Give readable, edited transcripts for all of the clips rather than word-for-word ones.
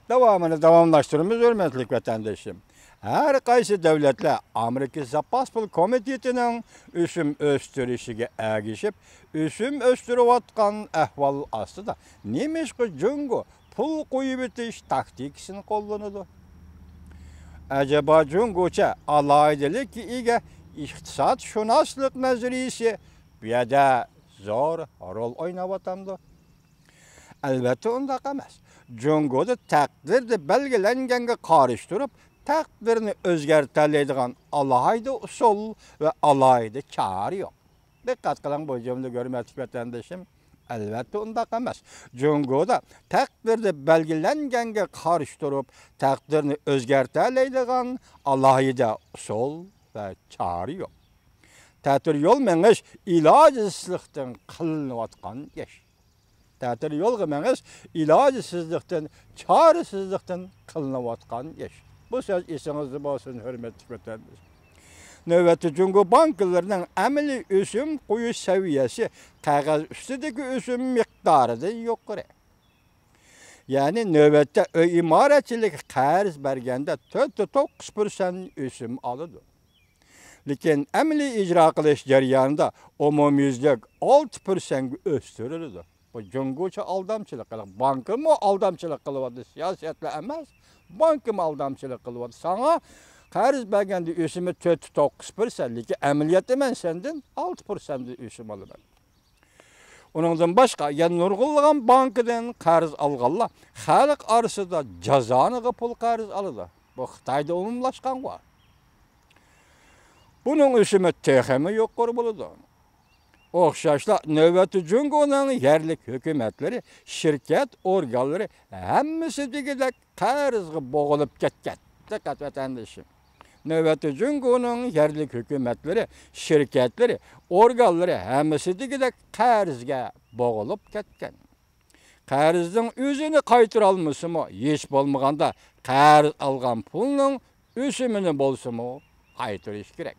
Davamını davamlaştırmamız hürmetlik vatandaşım. Her kaysi devletler Amerika Zapas Pul Komitetinin üsüm östürüşüge ergişip, üsüm östürüvatkan ehval aslında nemiş ki Jungo pul koyu bitiş taktikisini kullanıdı. Acaba Jungo'ça alaydelik ki ige iktisat şunaslık nazariyesi bir de zor rol oynavatamdı. Elbette onda kalmaz. Jungo'da takdirde belgelengenge karıştırıp takdirini özgerteleydiğen alayda usul ve alayda çağrı yok. Dikkat kılın bu cümle görmedik vatandaşım. Elbette onda kalmaz. Jungo'da takdirde belgelengenge karıştırıp takdirini özgerteleydiğen alayda usul ve çağrı yok. Tətір yol məngəş ilacısızlıqdan qılınıvatqan geç. Tətір yol məngəş ilacısızlıqdan, çarəsizlikdən qılınıvatqan geç. Bu söz esinizdə olsun, hörmətli vətəndaş. Növbəti Jungo banklarının əməli ösüm qoyu səviyyəsi qağaz üstüdəki ösüm miqdarıdan yuqarı. Yani növbətdə imarətçilik qarz bərgəndə 4-9% ösüm alıdır. Lekin əmli icra qilish jarayonida umumyuzlik 6% o'stirildi. Bu Jungo'cha aldamchilik qilib, bankimi aldamchilik qilyapti, siyosatlar emas, bankimi aldamchilik qilyapti. Sana qarz berganda o'simi 4-9%, lekin amaliyotda men sendan 6% o'sim olaman. Onundan başqa, yani nurg'ulg'an bankidan qarz alganlar xalq orasida jazoni pul qarz oladi. Bu Xitoyda umumlashgan var. Bunun üsümü texemi yuqori bo'ladi. O'xshashla navbati Jungo'ning yerlik hukumatları, shirkat organlari hammasi degidek qarzga bo'g'ilib ketgan. Diqqat vatandoshim. Navbati Jungo'ning yerlik hukumatları, shirkatlari, organlari hammasi degidek qarzga bo'g'ilib ketgan. Qarzning o'zini qaytara olmasimi, hech bo'lmaganda qarz olgan pulning o'simini bo'lsa-mu qaytarish kerak.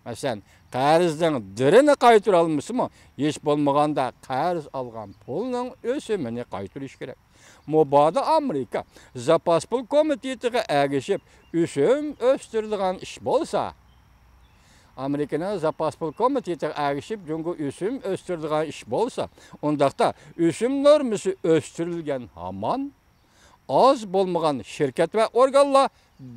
Mesela qarzdan dirini qaytara olmasimi, hech bo'lmaganda qarz olgan pulning o'simini qaytarish kerak. Mubada Amerika Zapas Pul Komitetiga ergishib, o'sim o'stiradigan ish bo'lsa, Amerikaning Zapas Pul Komitetiga ergishib, Jungo o'sim o'stiradigan ish bo'lsa, undaqda o'sim normasi o'stirilgan hamon az bo'lmagan shirkat va organlar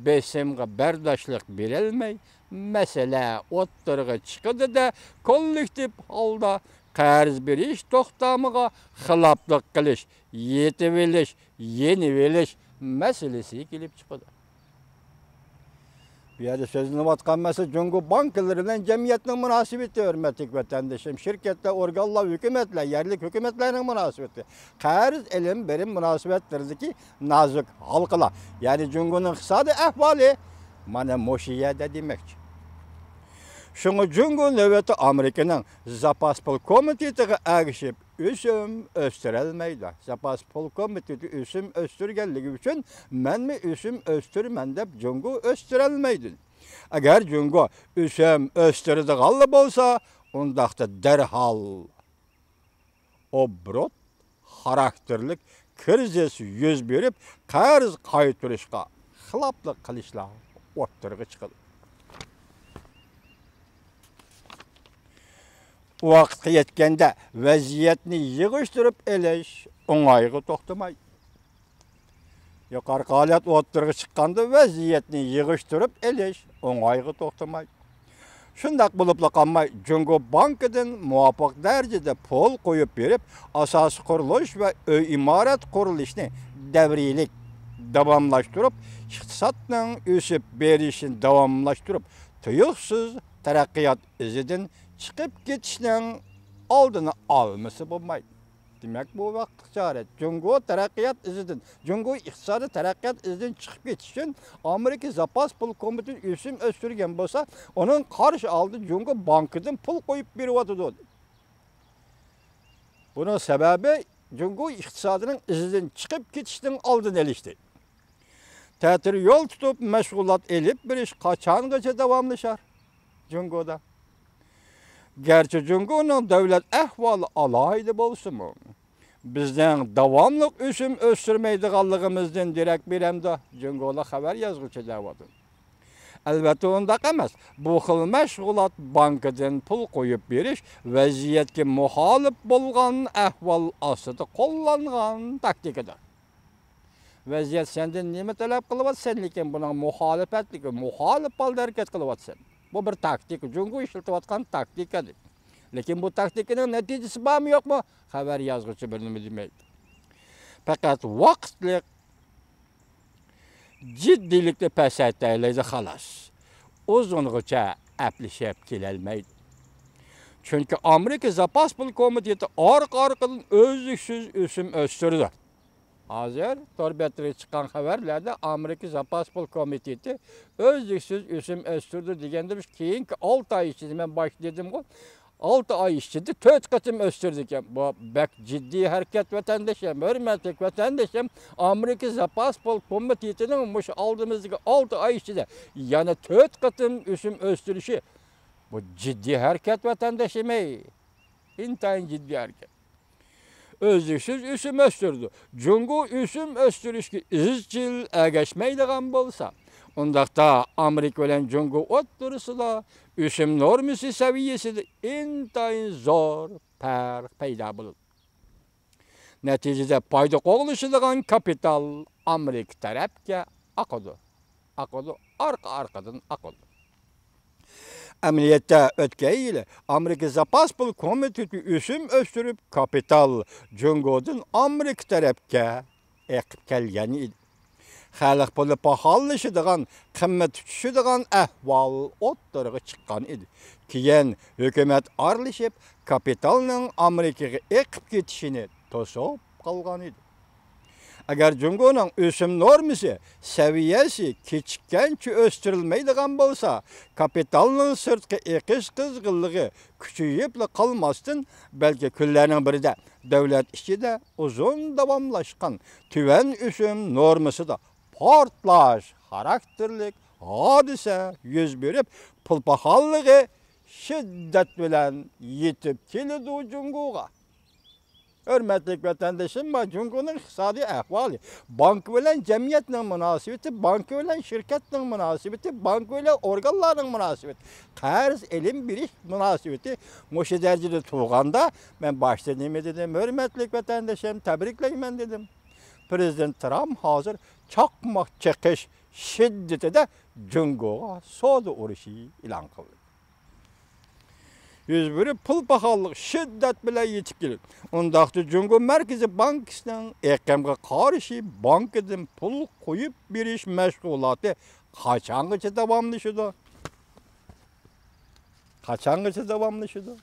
besimga bardoshlik berolmay, mesele o'ttirg'i chiqadi da kollektiv holda qarz berish to'xtamiga xiloflik qilish, yetib olish, yenib olish masalasi kelib chiqadi. Bu yerda so'zlanayotgan masala Jungo banklari bilan jamiyatning munosabati, hurmatli vatandoshim, shirkatlar, organlar, hukumatlar, yerlik hukumatlarning munosabati. Qarz ilm berim munosabatlaridagi nozik halqalar. Ya'ni Jungoning iqtisodiy ahvoli mana mo'shiyada demakchi. Şunu Jungo növbəti Amerikanın Zapas Pul Komitetiga ergishib, o'sim o'stirolmaydi. Zapas Pul Komiteti o'sim o'stirganligi uchun menmi o'sim o'stirman deb Jungo o'stirolmaydi. Agar Jungo o'sim o'stiradigan bo'lsa, undaqda darhol obrot xarakterlik krizis yuz berib, qarz qaytarishga xiloflik qilishlar o'ttirg'i chiqadi. Vaqtga yetganda vaziyatni yig'ishtirib elish o'ng'ayga to'xtamaydi. Yuqori holat o'ttirg'i chiqqanda vaziyatni yig'ishtirib elish o'ng'ayga to'xtamaydi. Shundaq bo'lib qolmay, Jungo bankidan muvofiq darajada pul qo'yib berib, asos qurilish va uy imorat qurilishni davriylik davomlashtirib, iqtisodning o'sib berishini davomlashtirib, tuyuqsiz taraqqiyot izidan chiqib ketishning oldini olmasa bo'lmaydi. Demak, bu vaqt chora Jungo taraqqiyot izidan, Jungo iqtisodiy taraqqiyot izidan chiqib ketish uchun Amerika Zapas Pul Komiteti o'sim o'stirgan bo'lsa, uning qarshi oldi Jungo bankidan pul qo'yib beryotdi. Buning sababi Jungo iqtisodining izidan chiqib ketishning oldini olishdi. Ta'tir yo'l tutib mashg'ulot elib berish qachongacha davomlashar Jungoda? Gerçi Jungo'nun devlet ahvali alayda bo'lsa-mu, bizden davamlıq üsüm östürmeydiğallığımızdan direkt biremde Cungo'la haber yazgıçılar vardı. Elbette onda emas. Bu xil məşğulat bankadan pul koyup beriş vəziyyətə muhalif bolğan əhval asıda қолlanğan taktikadır. Vəziyyət səndən nimə tələb qılıbatsan, lekin buna muhalifətlik, muhalif balda hərəkət qılıbatsan. Bu bir taktik, Cungo işlətib atqan taktikadır. Lekin bu taktikanın nəticəsi var mı, yox mu? Xəbər yazğıcı bilmə deməkdir. Fəqət vaxtlik ciddilikle pəsətdəyiləcə xalas. Uzunğuca əplişəb kiləlməydi. Çünki Amerika Zapas Pul Komiteti arqadan özlüksüz üsüm östürdü. Hazır, torbətləri çıxan xəbərlərdə Amerika Zapas Pul Komiteti özlüksüz üsüm östürdü deyəndə biz keyinki 6 ay içində mən başladım o. 6 ay içinde 4 katım östürdük. Bu bek ciddi hareket vatandaşım, hürmetlik vatandaşım. Amerika Zapas Pul Komiteti'nin aldığımızdaki 6 ay içinde yani 4 katım üsüm östürüşü. Bu ciddi hareket vatandaşım. İntihar ciddi hareket. Özlüksüz üsüm östürdü. Cungo üsüm östürüşü izcil əgəşmeydiğen bolsa. Ondaqda Amerika ilə Cungo oturusunda üsüm normisi seviyesinde intihar zor pərq peyda bulur. Neticede payda qoğuluşuduğun kapital Amerika tərəfkə akıdı. Akıdı, arkadan akıdı. Əməliyyətdə ötkəyi ilə Amerika Zapas Pul Komiteti üsüm östürüb kapital Cungo'dan Amerika tərəfkə əqib gəlgəni idi. Xalq pulu pahallaşıdığan, qimmat düşüdüğan əhval otlarığı çıqqan idi. Keyin hökumət aralashib kapitalның Amerikaga eqib ketishini to'sib qolgan edi. Agar Cungo'nun ösüm normisi seviyesi keçikkençe östürülmeydiğen bolsa, kapitalının sırtqı eqiş qızgınlığı küçüyüp kalmasın, belki küllerinin biri de devlet işçide uzun davamlaşkan tüven ösüm normisi da portlaş, karakterlik, hadise yüz verip pul pahalılığı şiddet bilen yetip kelidi Cungo'ga. Hürmetlik vatandaşım var, Cungo'nun iqtisadi ahvali, bank bilen cemiyetinin münasibeti, bank bilen şirketinin münasibeti, bank bilen organların münasibeti, qarz elim biriş münasibeti moşe derecede tuğanda ben başta neme dedim, hürmetlik vatandaşım, tebrikleymen dedim. Prezident Trump hazır çakmak çekiş şiddeti de Cungo'ga soda uruşu ilan kıldı. Yüzbiri pul pahalılık şiddet bile yetip gelir. Ondaqda Cungo Merkezi Bankasının ekemge karşı bankadan pul koyup biriş meşgulatı kaçangıcı devamlaşıdı? Kaçangıcı devamlaşıdı?